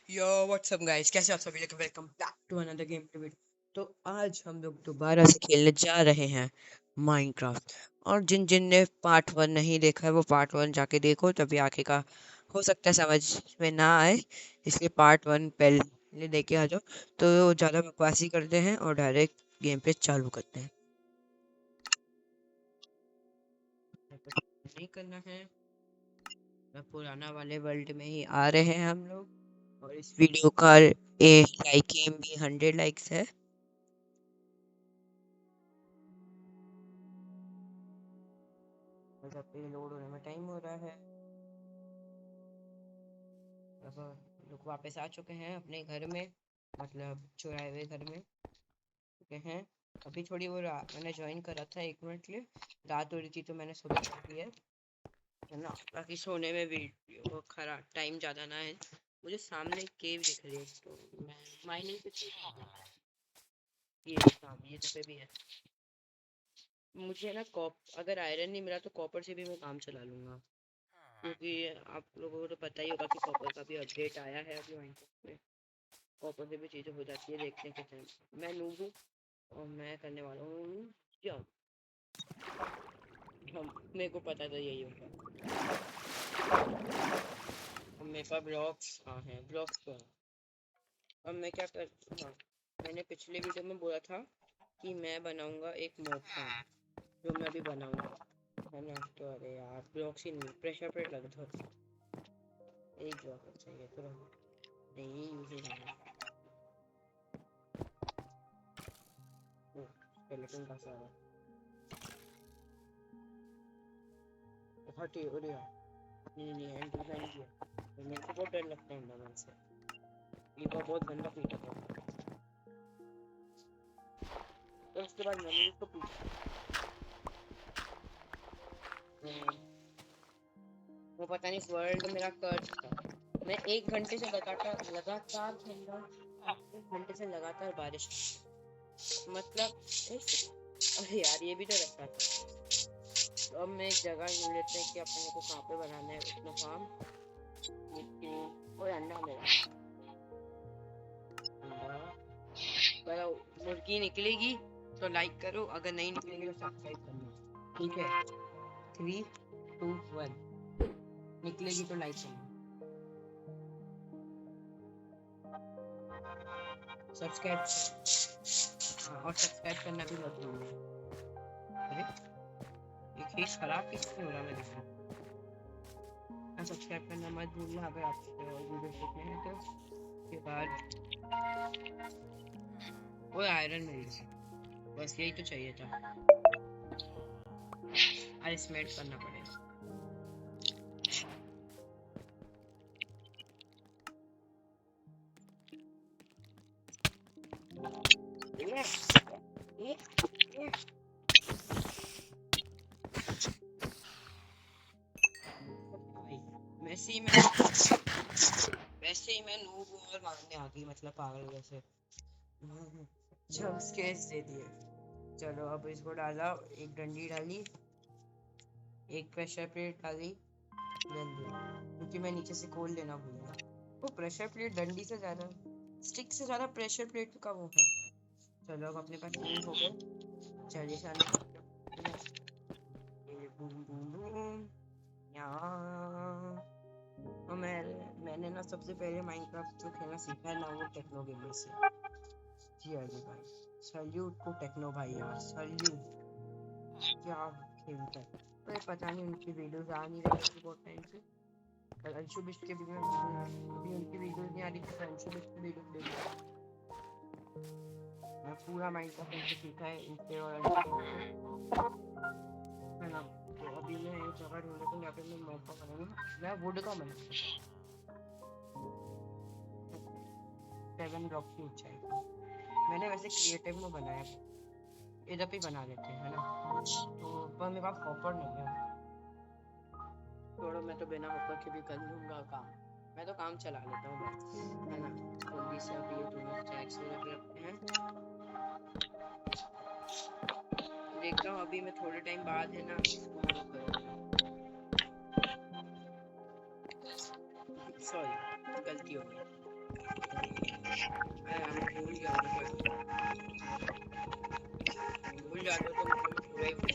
यो WhatsApp guys, कैसे आप सभी लोग? Welcome back to another game video. तो आज हम लोग दोबारा से खेलने जा रहे हैं माइनक्राफ्ट। और जिन जिन ने पार्ट 1 नहीं देखा है वो पार्ट 1 जाके देखो, तभी आगे का हो सकता है समझ में ना आए, इसलिए पार्ट 1 पहले देख के आ जाओ। तो ज़्यादा बकवासी करते हैं और डायरेक्ट गेम पे चालू करते हैं। नहीं करना है, पुराना वाले वर्ल्ड में ही आ रहे हैं हम लोग। और इस वीडियो का लाइक एम भी 100 लाइक्स है। मतलब पे लोड होने में टाइम हो रहा है। अब लोग वापस आ चुके हैं अपने घर में, मतलब चुराए हुए घर में चुके हैं। अभी थोड़ी वो मैंने ज्वाइन करा था 1 मिनट के लिए। रात हो रही थी तो मैंने सुबह कर दिया है ना, ताकि सोने में भी वो खरा टाइम ज़्यादा ना है। मुझे सामने एक केव दिख रही है, तो मैं माइनिंग पे चल रहा हूँ। ये सामने ये पे भी है। मुझे ना अगर आयरन नहीं मिला तो कॉपर से भी मैं काम चला लूँगा, क्योंकि आप लोगों को तो पता ही होगा कि कॉपर का भी अपडेट आया है अभी माइनक्राफ्ट में। कॉपर से भी चीज़ें हो जाती है, देखते हैं कितने। मैं नूब हूँ और मैं करने वाला हूँ जंप। हम मेरे को पता था यही होगा। अब मेरे पास ब्लॉक्स कहाँ हैं? ब्लॉक्स तो हैं। अब मैं क्या कर, हाँ, मैंने पिछले वीडियो में बोला था कि मैं बनाऊंगा एक मॉब फार्म, जो मैं अभी बनाऊंगा, है ना। तो अरे यार, ब्लॉक्स ही नहीं, प्रेशर प्लेट लग दो। एक ब्लॉक चाहिए तुरंत, नहीं यूज ही नहीं। स्केलेटन का सारा हटी हो रहा। नहीं नहीं, एंटी मैन किया। तो मेरे को बहुत डर लगता है एंडरमैन से। ये बहुत गंदा पीटा था। तो उसके बाद मैंने उसको पूछा, वो पता नहीं इस वर्ल्ड मेरा कर्ज था। मैं 1 घंटे से लगातार खेल रहा हूँ। 1 घंटे से लगातार बारिश, मतलब अरे यार, ये भी तो रहता था। तो अब मैं एक जगह ढूंढ लेते हैं कि अपने को कहाँ पे बनाना है अपना फार्म। मिट्टी और अंडा मेरा अंडा। पर मुर्गी निकलेगी तो लाइक करो, अगर नहीं निकलेगी तो सब्सक्राइब करना, ठीक है? 3 2 1, निकलेगी तो लाइक करना, सब्सक्राइब। हाँ, और सब्सक्राइब करना भी मत भूलना। अरे ये खेस खराब किसने हो रहा, मैं देख रहा हूँ। सब्सक्राइब करना मत भूलना अगर आप वीडियो देखने हैं तो। उसके बाद वो आयरन मिल गई, बस यही तो चाहिए था। आइस मेल्ट करना पड़ेगा। वैसे ही मैं वैसे ही मैं नूब हूँ और मारने आ गई, मतलब पागल जैसे। जंप स्केर्स दे दिए। चलो अब इसको डाला, एक डंडी डाली, एक प्रेशर प्लेट डाली, क्योंकि मैं नीचे से खोल लेना भूल गया। वो प्रेशर प्लेट डंडी से ज्यादा, स्टिक से ज्यादा प्रेशर प्लेट का वो है। चलो अब अपने पास 3 हो गए। चलिए बूम बूम बूम यहाँ। और मैंने ना सबसे पहले माइनक्राफ्ट जो खेलना सीखा है ना, वो टेक्नो गेमर से। जी हाँ जी भाई, सल्यूट को टेक्नो भाई, यार सल्यूट। क्या खेलता है। अरे पता नहीं, उनकी वीडियोस आ नहीं रही थी बहुत टाइम से। और अंशु बिस्ट के भी मैं अभी उनकी वीडियोस नहीं आ रही थी, तो अंशु बिस्ट की वीडियो देख। मैं पूरा माइनक्राफ्ट उनसे सीखा है, इनसे और अंशु से, है ना। तो अभी मैं एक जगह ढूंढ रहा हूँ जहाँ पे मैं मौका बनाऊंगा। मैं वुड का बना 7 ब्लॉक की ऊंचाई का। मैंने वैसे क्रिएटिव में बनाया, इधर पे बना लेते हैं, है ना। तो पर मेरे पास कॉपर नहीं है। छोड़ो, मैं तो बिना कॉपर के भी कर लूँगा काम। मैं तो काम चला लेता हूँ बस, है ना। जल्दी से अभी ये दोनों चैक्स रख रखते हैं। देखता हूँ अभी मैं थोड़े टाइम बाद, है ना, इसको वो करूँगा। सॉरी, गलती हो गई। मैं भूल गया भूल जाते तो मतलब मैं पूरा ही भूल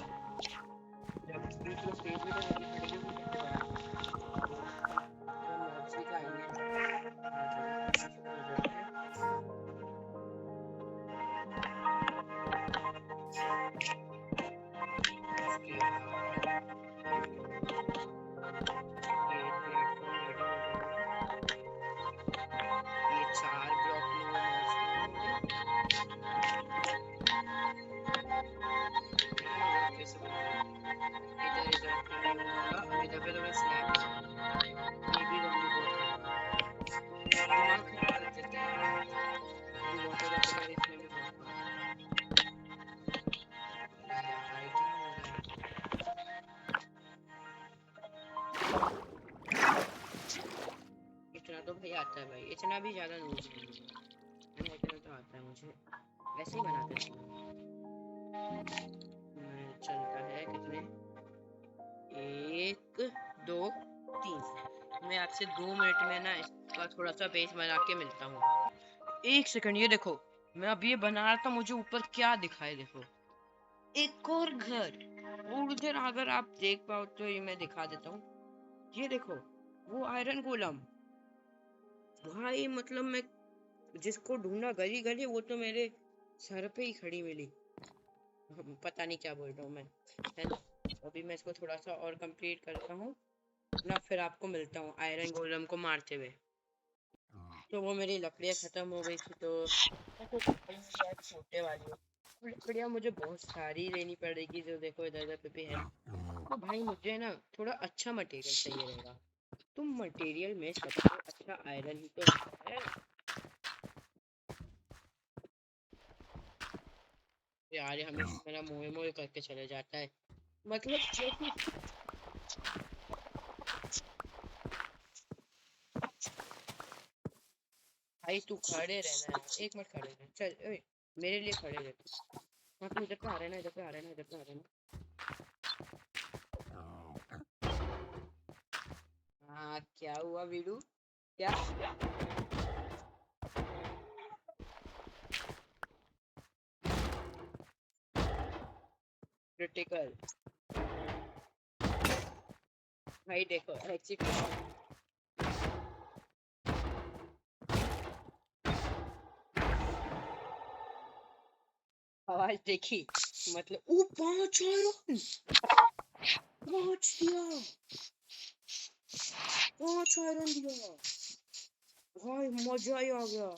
जब बीच में स्टेज भी तो करनी पड़ेगी वो कैसे बनाऊँ जब नर्सरी का ये 4 ब्लॉक में वो कैसे इधर इधर अब इधर पे तो मैं स्लैब ये भी दोनों दिमाग खराब कर देते हैं वाटर वाटर इसमें भी इतना तो भाई आता है भाई इतना भी ज्यादा नहीं है इतना तो आता है मुझे ऐसे ही बनाते हैं चलता है कितने 1 2 3 मैं आपसे 2 मिनट में ना इसका थोड़ा सा बेस बना के मिलता हूँ 1 सेकंड ये देखो मैं अब ये बना रहा था मुझे ऊपर क्या दिखाई देखो एक और घर और उधर अगर आप देख पाओ तो ये मैं दिखा देता हूँ ये देखो वो आयरन गोलम भाई मतलब मैं जिसको ढूंढा गली गली वो तो मेरे सर पे ही खड़ी मिली पता नहीं क्या बोल रहा हूँ मैं है ना अभी मैं इसको थोड़ा सा और कंप्लीट करता हूँ ना फिर आपको मिलता हूँ आयरन गोलम को मारते हुए तो वो मेरी लकड़ियाँ खत्म हो गई थी तो छोटे वाली लकड़ियाँ मुझे बहुत सारी लेनी पड़ेगी जो देखो इधर उधर पे है तो भाई मुझे ना थोड़ा अच्छा मटेरियल चाहिए रहेगा तुम मटेरियल में सबसे अच्छा आयरन ही तो है यार ये हमेशा मेरा मोए मोए करके चले जाता है मतलब भाई तू खड़े रहना है एक मिनट खड़े रहना चल मेरे लिए खड़े रह तू हाँ तू इधर पे आ रहा है ना इधर पे आ रहा है ना इधर पे आ रहा है ना हाँ क्या हुआ वीडू क्या क्रिटिकल भाई देखो आवाज देखी मतलब ओ 5 आयरन 5 दिया 5 आयरन दिया भाई मजा ही आ गया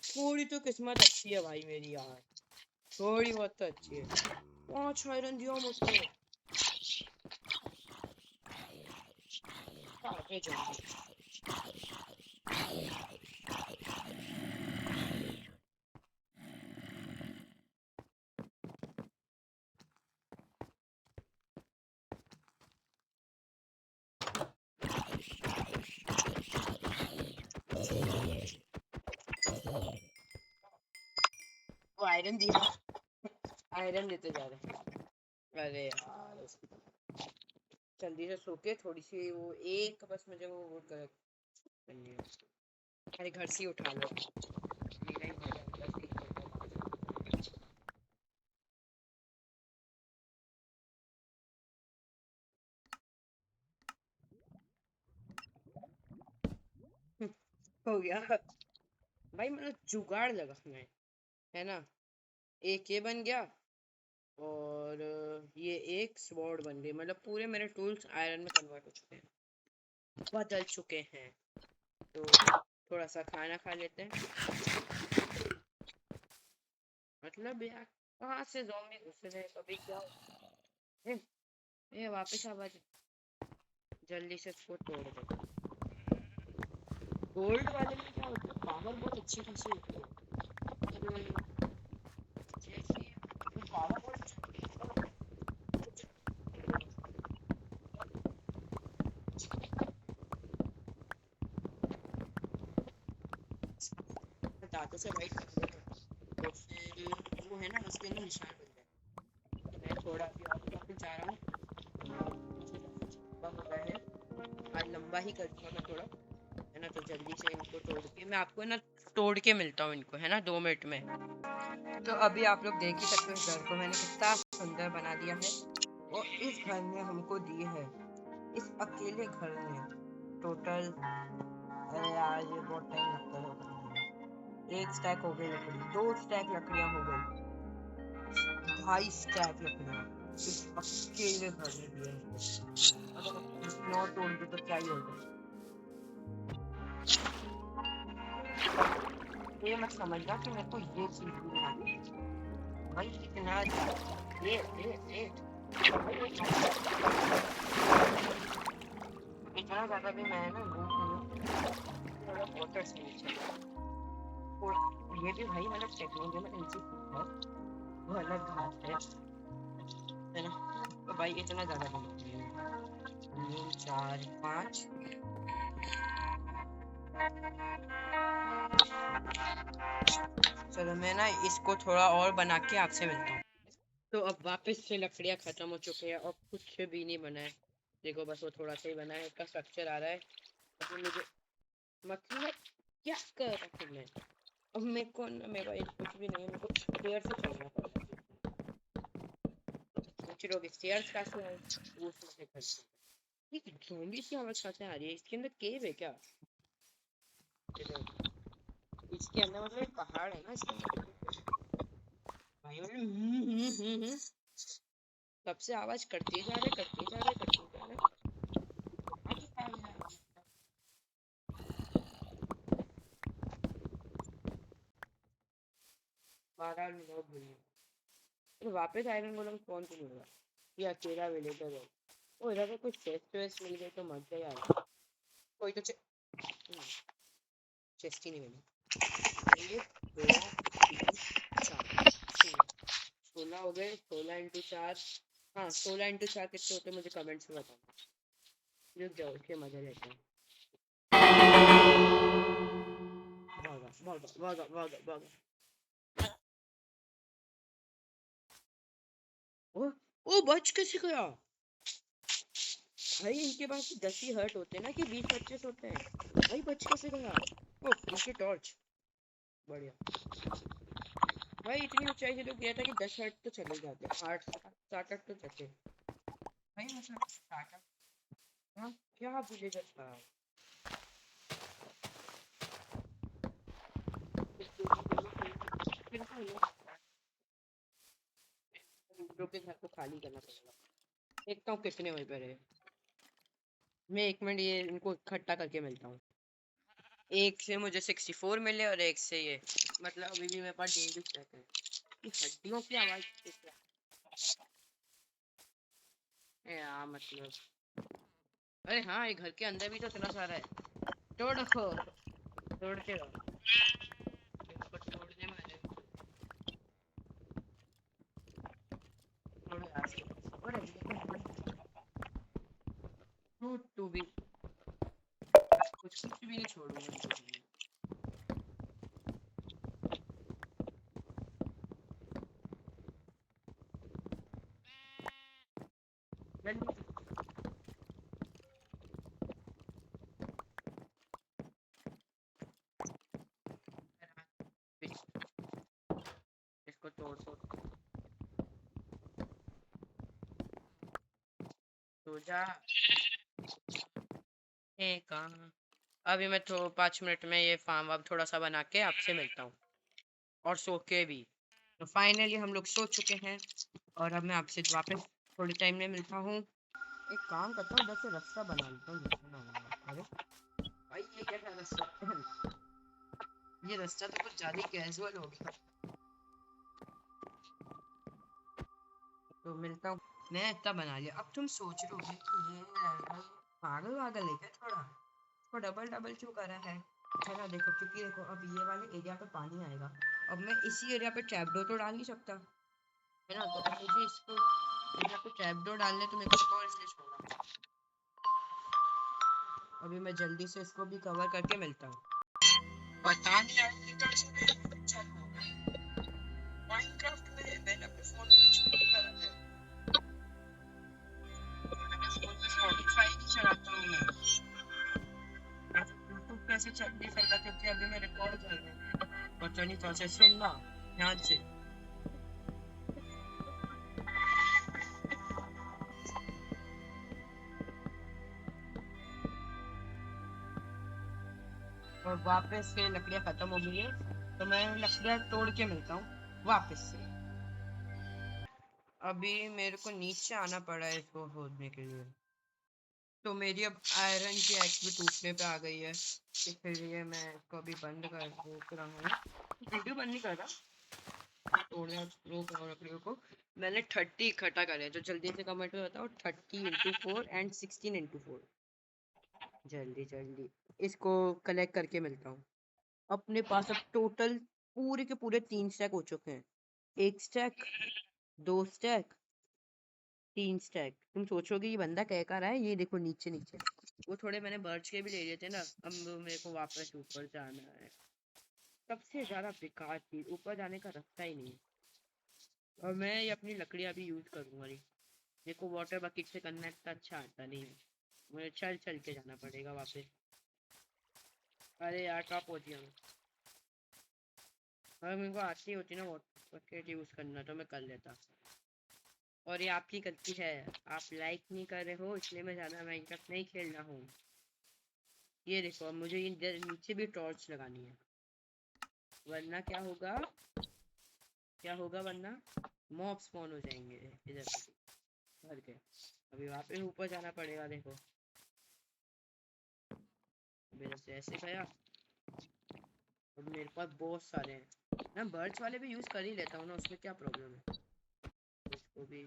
थोड़ी तो किस्मत अच्छी है भाई मेरी यार थोड़ी बहुत तो अच्छी है 5 आयरन दिया मुझको आगे जाओ वो आयरन दिया आयरन देते जा रहे अरे यार जल्दी से सो के थोड़ी सी वो एक बस मुझे वो करनी है अरे घर से उठा लो मेरा ही घर है हो गया भाई मतलब जुगाड़ लगा है ना एक ये बन गया और ये एक स्वॉर्ड बन गई मतलब पूरे मेरे टूल्स आयरन में कन्वर्ट हो चुके हैं बदल चुके हैं तो थोड़ा सा खाना खा लेते हैं मतलब यार कहाँ से ज़ॉम्बी घुस रहे हैं कभी क्या ये वापस आवाज जल्दी से इसको तोड़ दो गोल्ड वाले में क्या होता है पावर बहुत अच्छी खासी होती है पावर बहुत दांतों से वाइट कर दो तो फिर वो है ना उसके अंदर निशान बन जाए तो मैं थोड़ा अभी और वापस जा रहा हूँ मुझे लंबा हो गया है आज लंबा ही कर दूंगा मैं थोड़ा इनको तोड़ के मैं आपको ना तोड़ के मिलता हूँ इनको, है ना, 2 मिनट में। तो अभी आप लोग देख ही सकते हो इस घर को मैंने कितना सुंदर बना दिया है। और इस घर ने हमको दी है, इस अकेले घर ने टोटल, अरे यार ये बहुत टाइम लगता है बनाने में। 1 स्टैक हो गई लकड़ी, 2 स्टैक लकड़ियां हो गई, 2.5 स्टैक लकड़ियां इस अकेले घर ने दिए हमको। अगर 9 तोड़ दे तो क्या ही होगा। ये मत समझना कि मेरे को ये चीज भी नहीं आती भाई, इतना ये इतना ज्यादा भी मैं ना थोड़ा वाटर से नीचे। और ये भी भाई मतलब टेक्नोलॉजी में इनसे है, वो अलग बात है ना। तो भाई इतना ज्यादा भी नहीं, 3 4 5। चलो मैं ना इसको थोड़ा और बना के आपसे मिलता हूँ। तो अब वापस से लकड़ियाँ खत्म हो चुकी है और कुछ भी नहीं बना है। देखो बस वो थोड़ा सा ही बना है, इसका स्ट्रक्चर आ रहा है। अब मुझे मतलब क्या कर रहा हूँ मैं, अब मेरे को ना मेरा कुछ भी नहीं है, मेरे को स्टेयर से चलना पड़ेगा। सोच रहे हो स्टेयर्स कैसे आए, वो उसमें से खर्च ये ज़ॉम्बी की आवाज़ कैसे आ रही है, इसके अंदर केव है क्या? इसके अंदर मतलब एक पहाड़ है ना इसके अंदर भाई, मतलब तब से आवाज करते जा रहे करते जा रहे करते जा रहे। 12 लोग हुए तो वापस आयरन गोलम कौन से मिलेगा, ये अकेला विलेजर है। ओ इधर का कुछ चेस्ट वेस्ट मिल गए तो मजा ही आ जाए। कोई तो चेस्ट ही नहीं मिली। 1 2 3 4 16 हो गए, 16 × 4। हाँ 16 × 4 कितने होते मुझे कमेंट्स में बताना, रुक जाओ इसके मजा लेते हैं। भागा भागा भागा भागा भागा। ओ बच कैसे गया भाई, इनके पास 10 ही हर्ट होते हैं ना कि 20-25 होते हैं, भाई बच कैसे गया। ओ इनके टॉर्च बढ़िया भाई, इतनी ऊंचाई से तो गया था कि 10 हर्ट तो चले जाते, 8 7 8 तो जाते भाई, मतलब स्टार्टअप। हाँ क्या बोले जाता के घर को खाली करना पड़ेगा। देखता हूँ कितने वहीं पे रहे, मैं 1 मिनट ये इनको इकट्ठा करके मिलता हूँ। एक से मुझे 64 मिले और एक से ये, मतलब अभी भी मेरे पास 1.5 स्टैक है। ये हड्डियों की आवाज यार मतलब, अरे हाँ ये घर के अंदर भी तो इतना सारा है, तोड़ रखो, तोड़ते रहो इसको, तोड़ने वाले तोड़ो यार, और तू भी कुछ भी नहीं छोड़ूंगा। इसको तोड़ तोड़ तो जा कहाँ। अभी मैं तो 5 मिनट में ये फार्म अब थोड़ा सा बना के आपसे मिलता हूँ, और सो के भी। तो फाइनली हम लोग सो चुके हैं और अब मैं आपसे वापस थोड़े टाइम में मिलता हूँ। एक काम करता हूँ, इधर से रास्ता बना लेता हूँ। अरे भाई ये कैसा रास्ता ये रास्ता तो कुछ ज्यादा कैजुअल हो गया। तो मिलता हूँ, मैं इतना बना लिया। अब तुम सोच रहे होगे कि ये पागल वागल है क्या, थोड़ा तो डबल डबल क्यों करा है ना। देखो क्योंकि देखो अब ये वाले एरिया पे पानी आएगा, अब मैं इसी एरिया पे ट्रैपडोर तो डाल नहीं सकता है ना, तो अब मुझे इसको एरिया पे ट्रैपडोर डालने तो मेरे को इसको इसलिए छोड़ना। अभी मैं जल्दी से इसको भी कवर करके मिलता हूँ। पता नहीं यार ये कैसे चालू हो गया माइनक्राफ्ट में, मैंने अपने फोन में कुछ भी नहीं करा है, मैंने फोन पे स्पॉटिफाई नहीं चलाता हूँ मैं, यूट्यूब पे ऐसे चल नहीं सकता क्योंकि अभी मैं रिकॉर्ड कर रहा हूँ। पता नहीं कहाँ से सुनना ध्यान से। और वापस से लकड़ियाँ खत्म हो गई है, तो मैं लकड़ियाँ तोड़ के मिलता हूँ वापस से। अभी मेरे को नीचे आना पड़ा है इसको खोदने के लिए, तो मेरी अब आयरन की एक्स भी टूटने पे आ गई है, इसलिए मैं इसको अभी बंद कर रोक रहा हूँ। वीडियो बंद नहीं कर रहा, तोड़ना रोक रहा हूँ लकड़ियों को। मैंने 30 इकट्ठा करे, तो जल्दी से कमेंट में बताओ 30 × 4 एंड 16 × 4। जल्दी जल्दी इसको कलेक्ट करके मिलता हूँ। अपने पास अब टोटल पूरे के पूरे 3 स्टैक हो चुके हैं। 1 स्टैक, 2 स्टैक, 3 स्टैक। तुम सोचोगे ये बंदा कह कर रहा है, ये देखो नीचे नीचे वो थोड़े मैंने बर्च के भी ले लिए थे ना। अब मेरे को वापस ऊपर जाना है। सबसे ज्यादा बेकार चीज, ऊपर जाने का रास्ता ही नहीं है। और मैं ये अपनी लकड़ियां भी यूज करूंगा नहीं, मेरे को वाटर बकेट से करना इतना अच्छा आता नहीं है, मुझे चल चल के जाना पड़ेगा वापस। अरे यार टॉप होती है, अगर मेरे को आती होती ना वाटर बकेट यूज करना तो मैं कर लेता। और ये आपकी गलती है, आप लाइक नहीं कर रहे हो, इसलिए मैं ज्यादा माइनक्राफ्ट नहीं खेल रहा हूँ। ये देखो मुझे ये नीचे भी टॉर्च लगानी है, वरना क्या होगा, क्या होगा वरना मॉब स्पॉन हो जाएंगे इधर भर के। अभी वापस ऊपर जाना पड़ेगा। देखो मेरे से ऐसे गया, अब मेरे पास बहुत सारे हैं। मैं बर्ड्स वाले भी यूज कर ही लेता हूँ ना, उसमें क्या प्रॉब्लम है। इसको भी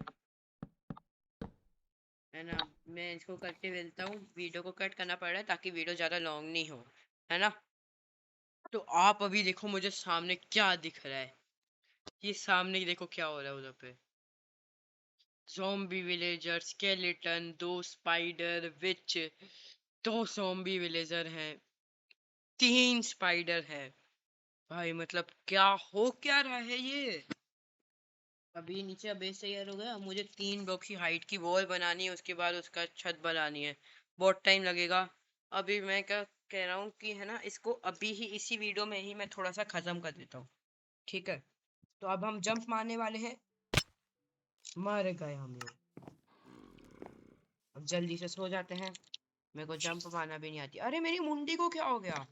है ना, मैं इसको करके मिलता हूँ। वीडियो को कट करना पड़ रहा है ताकि वीडियो ज़्यादा लॉन्ग नहीं हो, है ना। तो आप अभी देखो मुझे सामने क्या दिख रहा है, ये सामने देखो क्या हो रहा है उधर पे। ज़ॉम्बी विलेजर, स्केलेटन, 2 स्पाइडर, विच, 2 ज़ॉम्बी विलेजर हैं, 3 स्पाइडर है। भाई मतलब क्या हो क्या रहा है ये। अभी नीचे बेस तैयार हो गया, मुझे 3 ब्लॉक की हाइट की वॉल बनानी है, उसके बाद उसका छत बनानी है, बहुत टाइम लगेगा। अभी मैं क्या कह रहा हूँ कि है ना, इसको अभी ही इसी वीडियो में ही मैं थोड़ा सा खत्म कर देता हूँ, ठीक है। तो अब हम जंप मारने वाले हैं, मर गए हम लोग। अब जल्दी से सो जाते हैं, मेरे को जंप मारना भी नहीं आती। अरे मेरी मुंडी को क्या हो गया,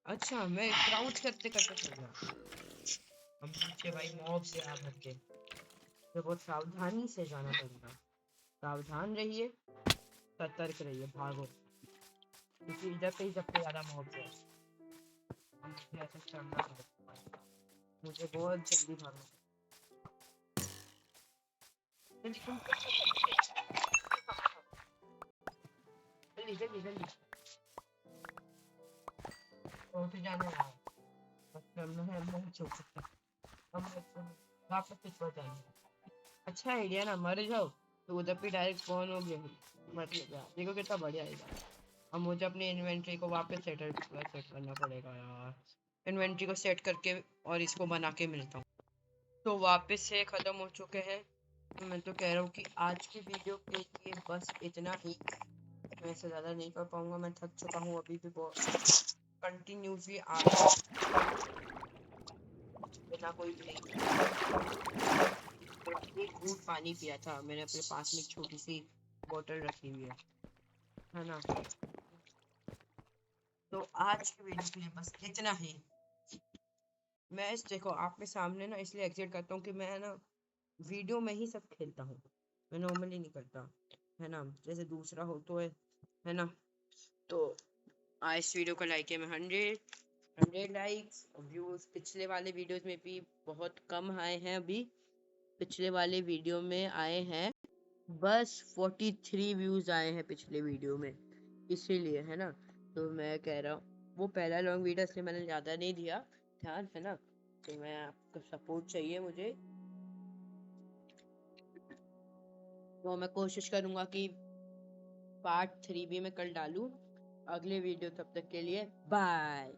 अच्छा मैं क्राउच करते करते सो गया। अब नीचे भाई मॉब से आ भर के, तो बहुत सावधानी से जाना पड़ेगा। सावधान रहिए, सतर्क रहिए, भागो, क्योंकि इधर पे ही सबसे ज्यादा मॉब है। मुझे ऐसे चढ़ना पड़ेगा, मुझे बहुत जल्दी भागना। जल्दी जल्दी जल्दी उठ जाने वाला है, मतलब मैं नहीं छोड़ सकता। हम वापस से पहुंच जाएंगे। अच्छा आइडिया ना, मर जाओ तो उधर पे डायरेक्ट स्पॉन हो गया, मतलब यार देखो कितना बढ़िया आइडिया। अब मुझे अपनी इन्वेंटरी को वापस सेट करना पड़ेगा यार। इन्वेंटरी को सेट करके और इसको बना के मिलता हूँ। तो वापस से ख़त्म हो चुके हैं। तो मैं तो कह रहा हूँ कि आज की वीडियो के लिए बस इतना ही, मैं इससे ज़्यादा नहीं कर पाऊँगा, मैं थक चुका हूँ अभी भी बहुत कंटिन्यूसली आ रहा बिना कोई ब्रेक। एक घूंट पानी पिया था मैंने, अपने पास में एक छोटी सी बोतल रखी हुई है ना। तो आज की वीडियो के लिए बस इतना ही। मैं इस देखो आपके सामने ना इसलिए एग्जिट करता हूँ कि मैं ना वीडियो में ही सब खेलता हूँ, मैं नॉर्मली नहीं करता, है ना, जैसे दूसरा हो तो है ना। तो आज इस वीडियो को लाइक है मैं 100 लाइक्स। व्यूज पिछले वाले वीडियोस में भी बहुत कम आए हैं, अभी पिछले वाले वीडियो में आए हैं बस 43 व्यूज आए हैं पिछले वीडियो में, इसीलिए है ना। तो मैं कह रहा हूँ वो पहला लॉन्ग वीडियो इसलिए मैंने ज़्यादा नहीं दिया ध्यान, है ना। तो मैं आपका सपोर्ट चाहिए मुझे, तो मैं कोशिश करूँगा कि पार्ट 3 भी मैं कल डालूँ अगले वीडियो। तब तक के लिए बाय।